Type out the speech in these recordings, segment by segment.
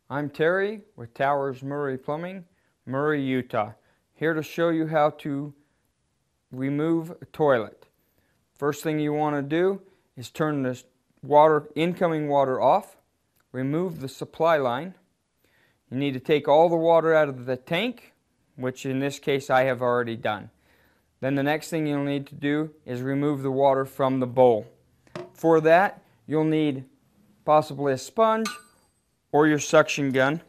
I'm Terry with Towers Murray Plumbing, Murray, Utah. Here to show you how to remove a toilet. First thing you want to do is turn this incoming water off. Remove the supply line. You need to take all the water out of the tank, which in this case I have already done. Then the next thing you'll need to do is remove the water from the bowl. For that, you'll need possibly a sponge or your suction gun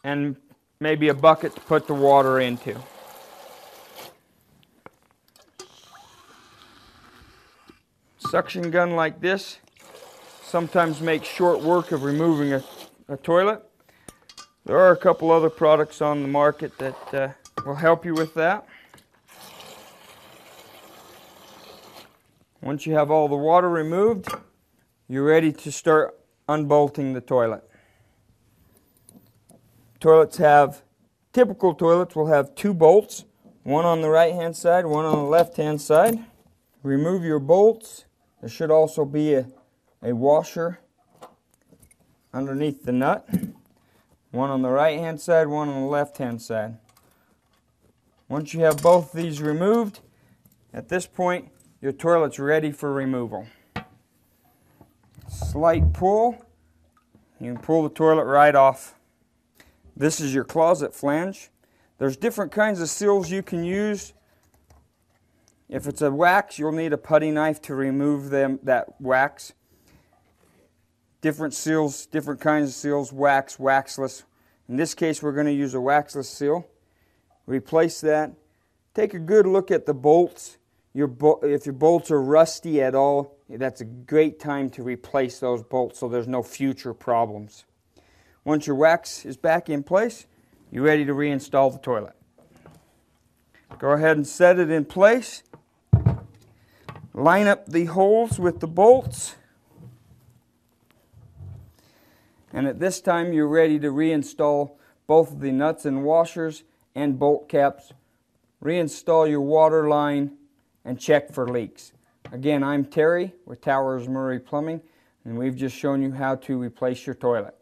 and maybe a bucket to put the water into. Suction gun like this sometimes makes short work of removing a toilet. There are a couple other products on the market that will help you with that. Once you have all the water removed, you're ready to start unbolting the toilet. Typical toilets will have two bolts, one on the right hand side, one on the left hand side. Remove your bolts. There should also be a washer underneath the nut. One on the right hand side, one on the left hand side. Once you have both these removed, at this point your toilet's ready for removal. Slight pull, you can pull the toilet right off. This is your closet flange. There's different kinds of seals you can use. If it's a wax, you'll need a putty knife to remove that wax. Different seals, different kinds of seals, wax, waxless. In this case, we're going to use a waxless seal. Replace that. Take a good look at the bolts. If your bolts are rusty at all, that's a great time to replace those bolts so there's no future problems. Once your wax is back in place, you're ready to reinstall the toilet. Go ahead and set it in place. Line up the holes with the bolts. And at this time, you're ready to reinstall both of the nuts and washers and bolt caps. Reinstall your water line and check for leaks. Again, I'm Terry with Towers Murray Plumbing, and we've just shown you how to replace your toilet.